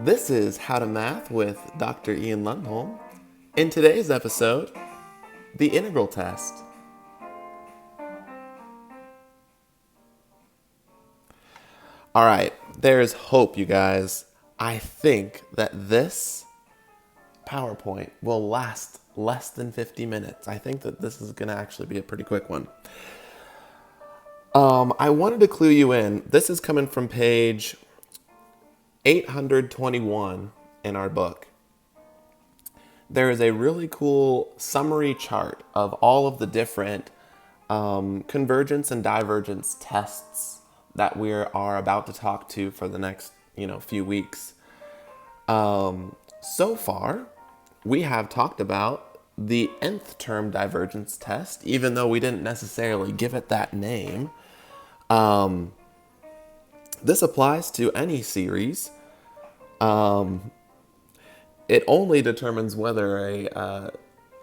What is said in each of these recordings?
This is How to Math with Dr. Ian Lundholm. In today's episode, the integral test. All right, there's hope, you guys. I think that this PowerPoint will last less than 50 minutes. I think that this is going to actually be a pretty quick one. I wanted to clue you in. This is coming from page 821 in our book. There is a really cool summary chart of all of the different convergence and divergence tests that we are about to talk to for the next few weeks. So far, we have talked about the nth term divergence test, even though we didn't necessarily give it that name. This applies to any series. It only determines whether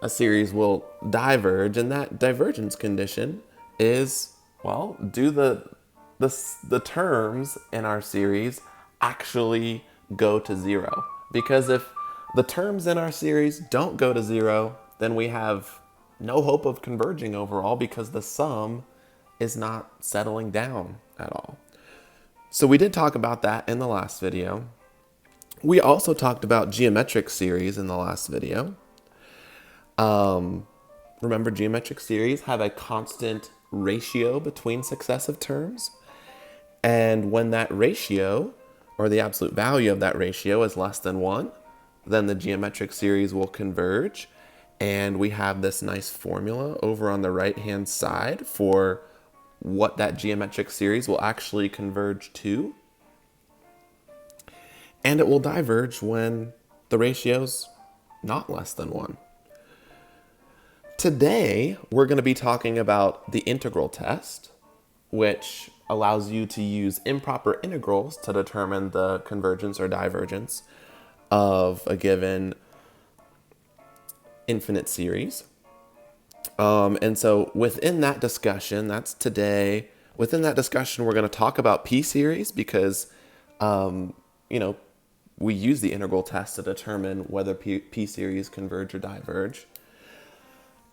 a series will diverge, and that divergence condition is, well, do the terms in our series actually go to zero? Because if the terms in our series don't go to zero, then we have no hope of converging overall because the sum is not settling down at all. So we did talk about that in the last video. We also talked about geometric series in the last video. Remember, geometric series have a constant ratio between successive terms. And when that ratio, or the absolute value of that ratio, is less than 1, then the geometric series will converge. And we have this nice formula over on the right-hand side for what that geometric series will actually converge to. And it will diverge when the ratio's not less than 1. Today, we're going to be talking about the integral test, which allows you to use improper integrals to determine the convergence or divergence of a given infinite series. And so within that discussion, that's today, within that discussion, we're going to talk about p-series because, we use the integral test to determine whether p-series converge or diverge.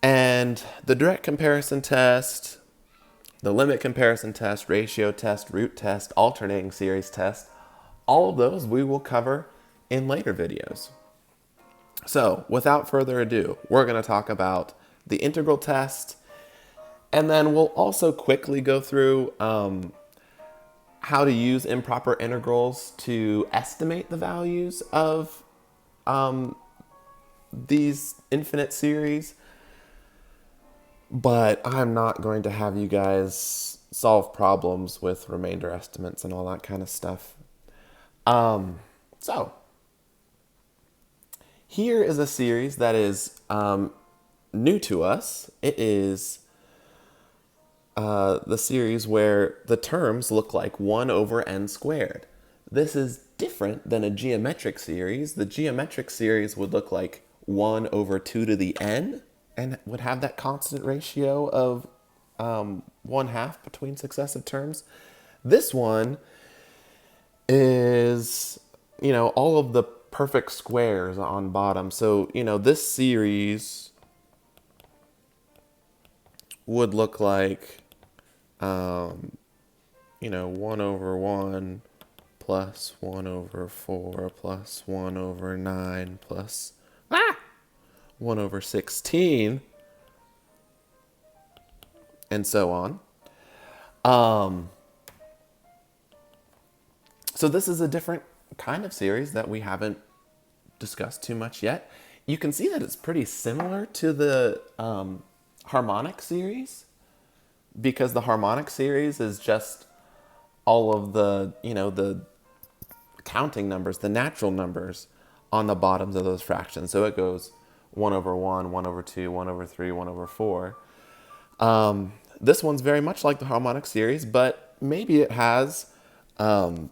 And the direct comparison test, the limit comparison test, ratio test, root test, alternating series test, all of those we will cover in later videos. So without further ado, we're going to talk about the integral test, and then we'll also quickly go through how to use improper integrals to estimate the values of these infinite series. But I'm not going to have you guys solve problems with remainder estimates and all that kind of stuff. So here is a series that is new to us. It is the series where the terms look like 1 over n squared. This is different than a geometric series. The geometric series would look like 1 over 2 to the n and would have that constant ratio of 1/2 between successive terms. This one is, all of the perfect squares on bottom. So, this series would look like 1 over 1 plus 1 over 4 plus 1 over 9 plus 1 over 16, and so on. So this is a different kind of series that we haven't discussed too much yet. You can see that it's pretty similar to the harmonic series, because the harmonic series is just all of the, the counting numbers, the natural numbers on the bottoms of those fractions. So it goes 1 over 1, 1 over 2, 1 over 3, 1 over 4. This one's very much like the harmonic series, but maybe it has some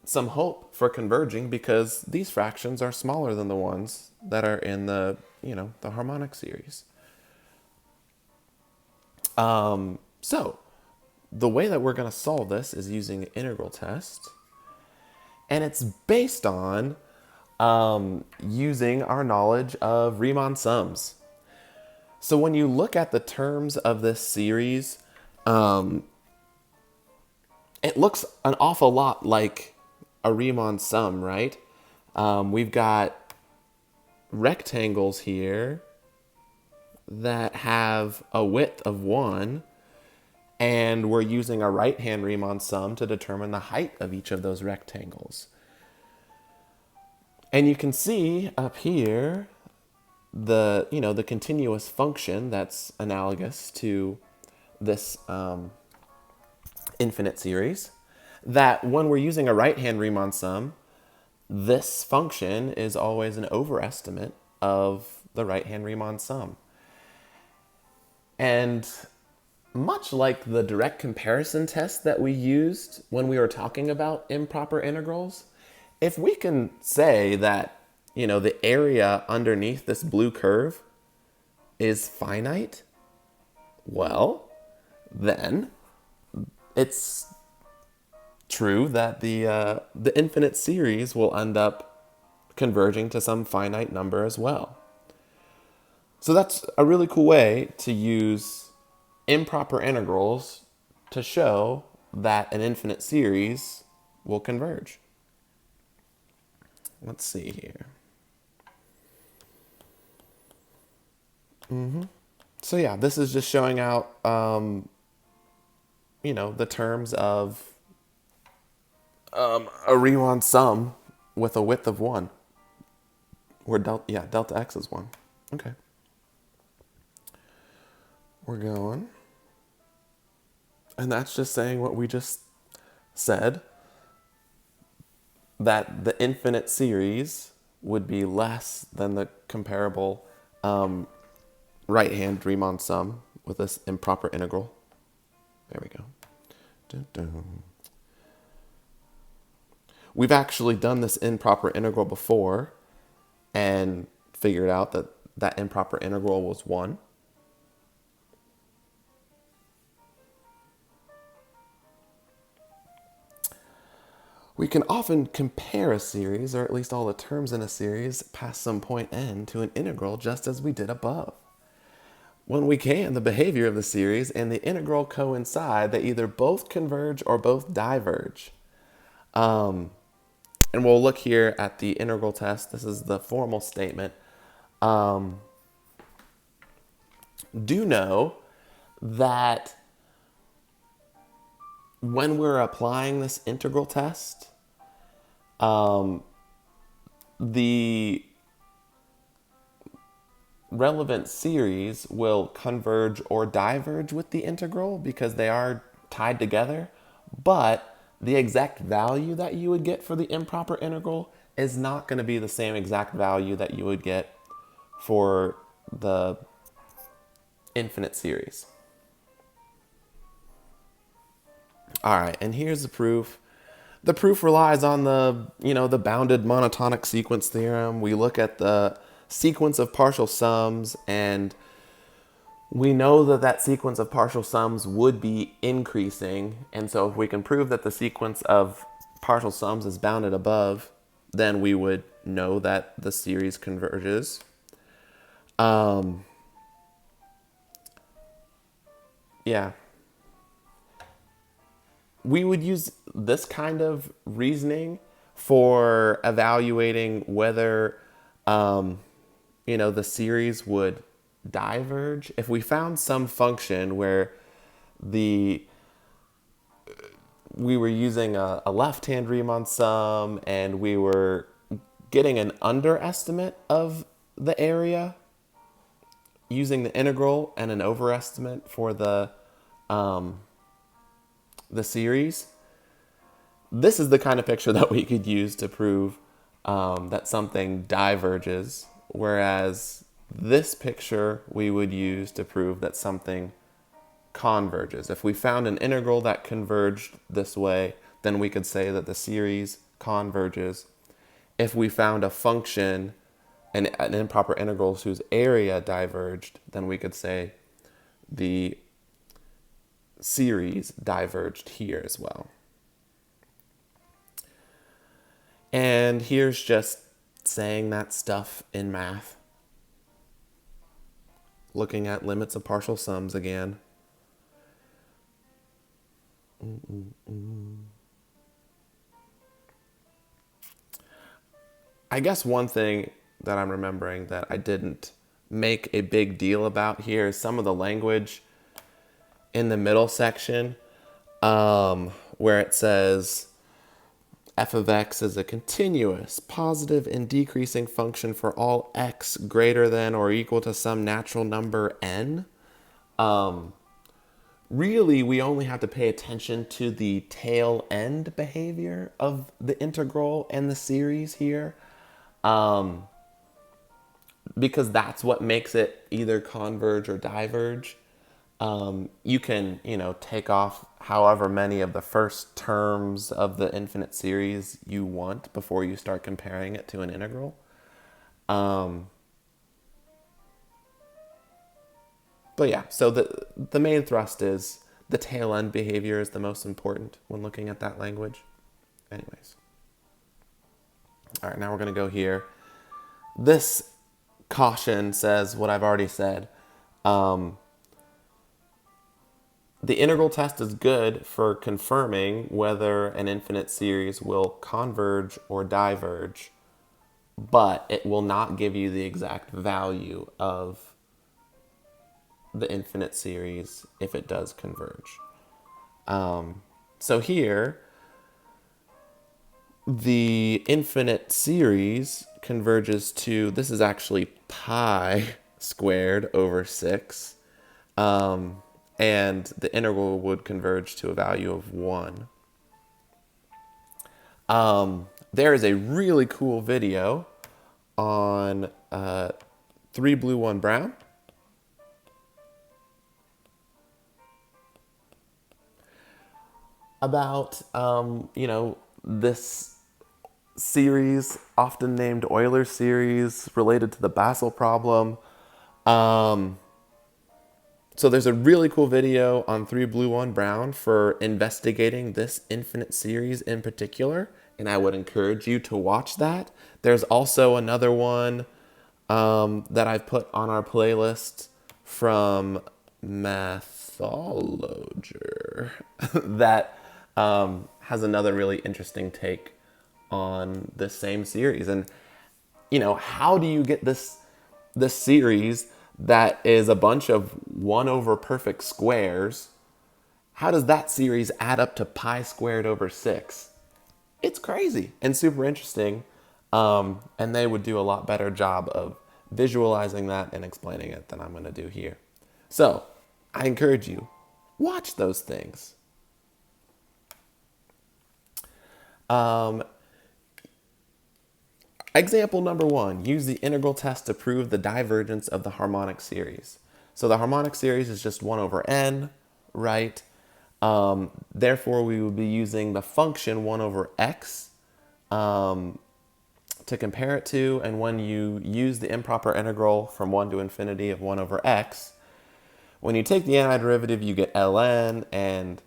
hope for converging because these fractions are smaller than the ones that are in the, the harmonic series. So the way that we're going to solve this is using an integral test. And it's based on using our knowledge of Riemann sums. So when you look at the terms of this series, it looks an awful lot like a Riemann sum, right? We've got rectangles here that have a width of 1, and we're using a right-hand Riemann sum to determine the height of each of those rectangles. And you can see up here the continuous function that's analogous to this infinite series, that when we're using a right-hand Riemann sum, this function is always an overestimate of the right-hand Riemann sum. And much like the direct comparison test that we used when we were talking about improper integrals, if we can say that, the area underneath this blue curve is finite, well, then it's true that the infinite series will end up converging to some finite number as well. So that's a really cool way to use improper integrals to show that an infinite series will converge. Let's see here. So yeah, this is just showing out, the terms of a Riemann sum with a width of 1, where delta x is 1. Okay. We're going. And that's just saying what we just said, that the infinite series would be less than the comparable right-hand Riemann sum with this improper integral. There we go. Dun, dun. We've actually done this improper integral before and figured out that that improper integral was 1. We can often compare a series, or at least all the terms in a series, past some point n to an integral, just as we did above. When we can, the behavior of the series and the integral coincide. They either both converge or both diverge. And we'll look here at the integral test. This is the formal statement. Do know that when we're applying this integral test, the relevant series will converge or diverge with the integral because they are tied together, but the exact value that you would get for the improper integral is not going to be the same exact value that you would get for the infinite series. All right, and here's the proof. The proof relies on the bounded monotonic sequence theorem. We look at the sequence of partial sums, and we know that that sequence of partial sums would be increasing. And so if we can prove that the sequence of partial sums is bounded above, then we would know that the series converges. Yeah. We would use this kind of reasoning for evaluating whether, the series would diverge. If we found some function where we were using a left-hand Riemann sum and we were getting an underestimate of the area using the integral and an overestimate for the series, this is the kind of picture that we could use to prove that something diverges, whereas this picture we would use to prove that something converges. If we found an integral that converged this way, then we could say that the series converges. If we found a function, an improper integral whose area diverged, then we could say the series diverged here as well. And here's just saying that stuff in math. Looking at limits of partial sums again. I guess one thing that I'm remembering that I didn't make a big deal about here is some of the language in the middle section, where it says f of x is a continuous, positive, and decreasing function for all x greater than or equal to some natural number n. Really, we only have to pay attention to the tail end behavior of the integral and the series here, because that's what makes it either converge or diverge. You can, take off however many of the first terms of the infinite series you want before you start comparing it to an integral. But yeah, so the main thrust is the tail end behavior is the most important when looking at that language. Anyways. All right, now we're going to go here. This caution says what I've already said. The integral test is good for confirming whether an infinite series will converge or diverge, but it will not give you the exact value of the infinite series if it does converge. So here, the infinite series converges to, this is actually pi squared over 6. And the integral would converge to a value of 1. There is a really cool video on 3 Blue 1 Brown about this series, often named Euler series, related to the Basel problem. So there's a really cool video on 3 Blue 1 Brown for investigating this infinite series in particular, and I would encourage you to watch that. There's also another one that I've put on our playlist from Mathologer that has another really interesting take on the same series. And, how do you get this series that is a bunch of 1 over perfect squares? How does that series add up to pi squared over 6? It's crazy and super interesting. And they would do a lot better job of visualizing that and explaining it than I'm going to do here. So I encourage you, watch those things. Example number 1, use the integral test to prove the divergence of the harmonic series. So the harmonic series is just 1 over n, right? Therefore, we would be using the function 1 over x to compare it to. And when you use the improper integral from 1 to infinity of 1 over x, when you take the antiderivative, you get ln, and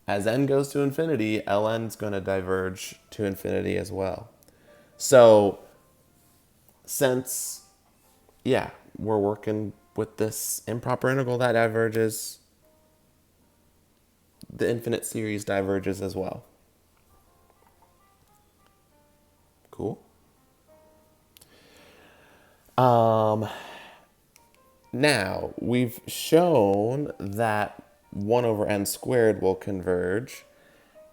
as n goes to infinity, ln is going to diverge to infinity as well. So since, we're working with this improper integral that diverges, the infinite series diverges as well. Cool. Now, we've shown that 1 over n squared will converge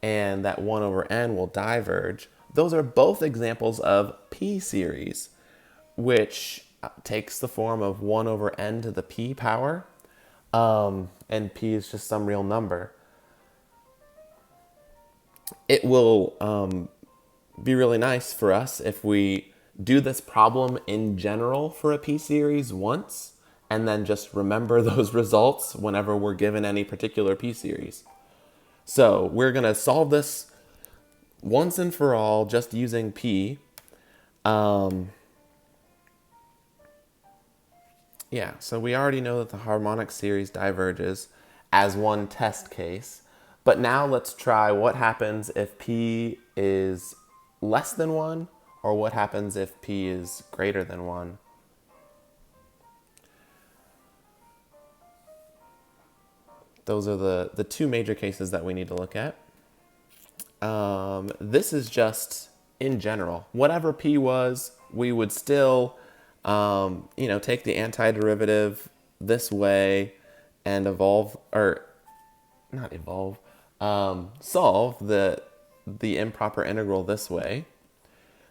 and that 1 over n will diverge. Those are both examples of p-series, which takes the form of 1 over n to the p power, and p is just some real number. It will be really nice for us if we do this problem in general for a p-series once, and then just remember those results whenever we're given any particular p-series. So we're going to solve this once and for all just using p. So we already know that the harmonic series diverges as one test case. But now let's try what happens if p is less than 1, or what happens if p is greater than 1. Those are the two major cases that we need to look at. This is just in general. Whatever p was, we would still, take the antiderivative this way and evolve, or not evolve, solve the improper integral this way.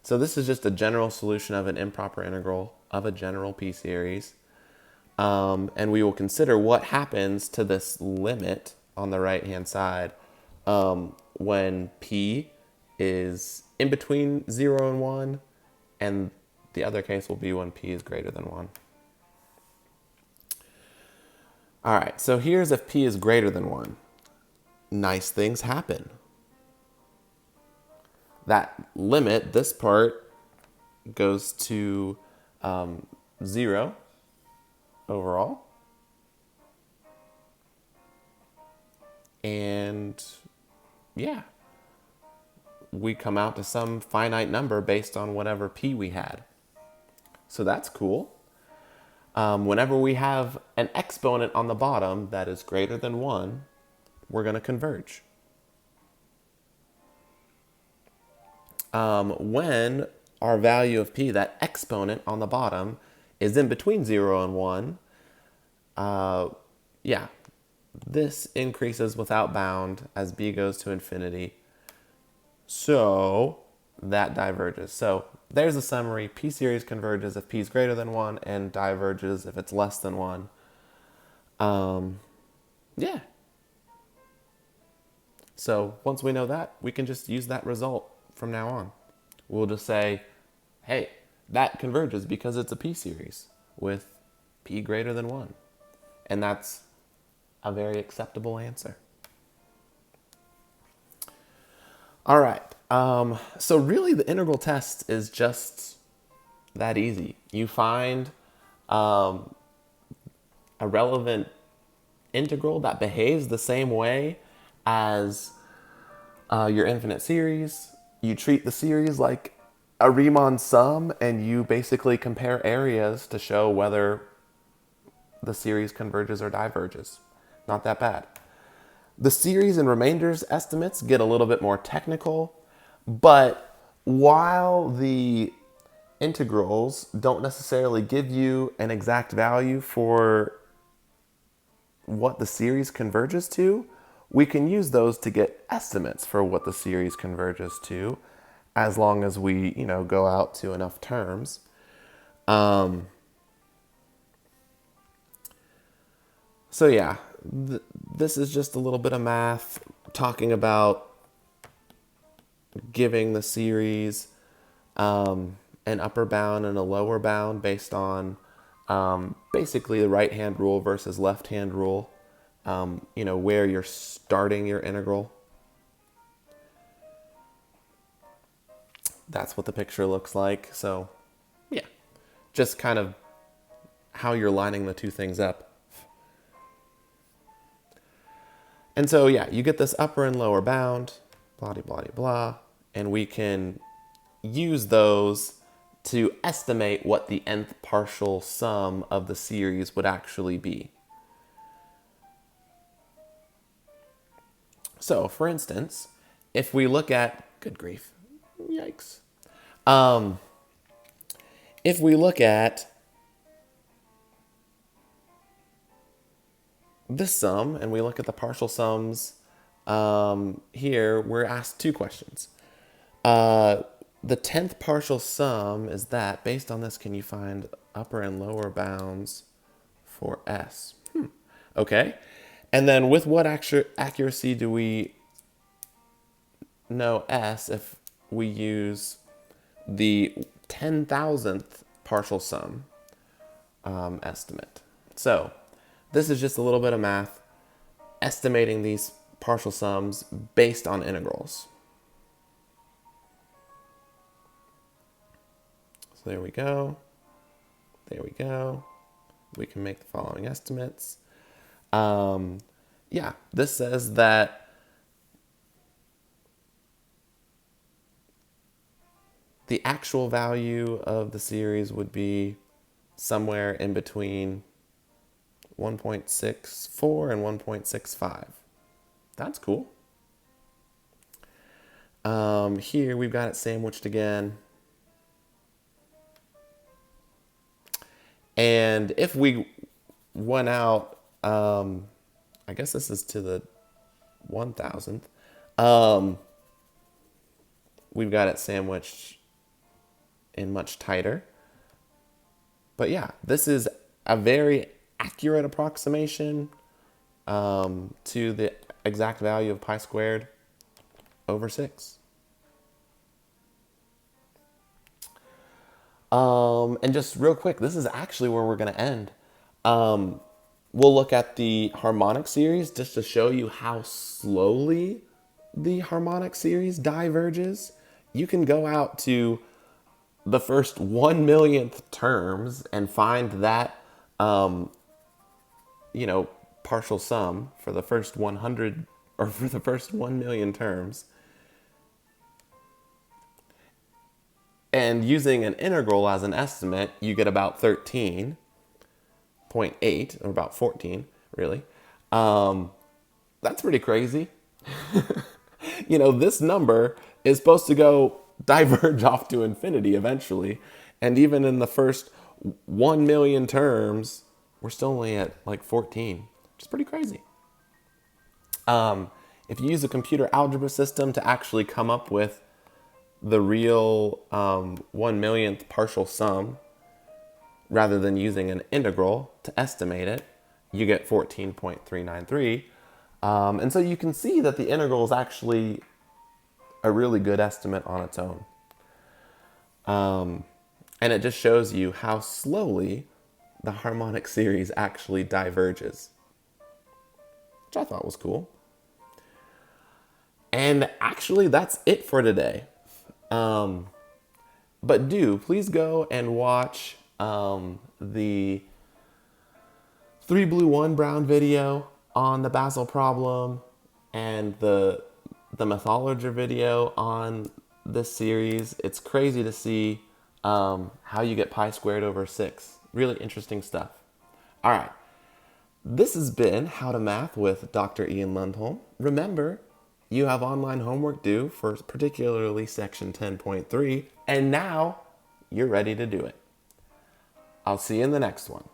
So this is just a general solution of an improper integral of a general p series. And we will consider what happens to this limit on the right-hand side when p is in between 0 and 1, and the other case will be when p is greater than 1. All right, so here's if p is greater than 1. Nice things happen. That limit, this part, goes to 0 overall. And yeah, we come out to some finite number based on whatever p we had. So that's cool. Whenever we have an exponent on the bottom that is greater than 1, we're going to converge. When our value of p, that exponent on the bottom, is in between 0 and 1, this increases without bound as b goes to infinity. So that diverges. So there's a summary. P series converges if p is greater than 1 and diverges if it's less than 1. Yeah. So once we know that, we can just use that result from now on. We'll just say, hey, that converges because it's a p series with p greater than 1. And that's a very acceptable answer. All right. So really the integral test is just that easy. You find a relevant integral that behaves the same way as your infinite series. You treat the series like a Riemann sum, and you basically compare areas to show whether the series converges or diverges. Not that bad. The series and remainders estimates get a little bit more technical, but while the integrals don't necessarily give you an exact value for what the series converges to, we can use those to get estimates for what the series converges to, as long as we, go out to enough terms. So yeah, this is just a little bit of math talking about giving the series an upper bound and a lower bound based on basically the right-hand rule versus left-hand rule, where you're starting your integral. That's what the picture looks like. So yeah, just kind of how you're lining the two things up. And so, yeah, you get this upper and lower bound, blah, blah, blah, blah, and we can use those to estimate what the nth partial sum of the series would actually be. So, for instance, if we look at, good grief, yikes. If we look at this sum, and we look at the partial sums here, we're asked two questions. The 10th partial sum is that, based on this, can you find upper and lower bounds for S? Okay. And then with what accuracy do we know S if we use the 10,000th partial sum estimate? So this is just a little bit of math, estimating these partial sums based on integrals. So there we go. There we go. We can make the following estimates. This says that the actual value of the series would be somewhere in between 1.64 and 1.65. That's cool. Here we've got it sandwiched again. And if we went out, I guess this is to the 1000th, we've got it sandwiched in much tighter. But yeah, this is a very accurate approximation to the exact value of pi squared over 6. And just real quick, this is actually where we're going to end. We'll look at the harmonic series just to show you how slowly the harmonic series diverges. You can go out to the first 1/1,000,000th terms and find that, partial sum for the first 100 or for the first 1,000,000 terms. And using an integral as an estimate, you get about 13.8, or about 14, really. That's pretty crazy. This number is supposed to go diverge off to infinity eventually. And even in the first 1,000,000 terms, we're still only at like 14, which is pretty crazy. If you use a computer algebra system to actually come up with the real 1/1,000,000th partial sum, rather than using an integral to estimate it, you get 14.393. And so you can see that the integral is actually a really good estimate on its own. And it just shows you how slowly the harmonic series actually diverges, which I thought was cool. And actually, that's it for today. But please go and watch the 3 blue 1 brown video on the Basel problem and the Mathologer video on this series. It's crazy to see how you get pi squared over 6. Really interesting stuff. All right. This has been How to Math with Dr. Ian Lundholm. Remember, you have online homework due for particularly section 10.3, and now you're ready to do it. I'll see you in the next one.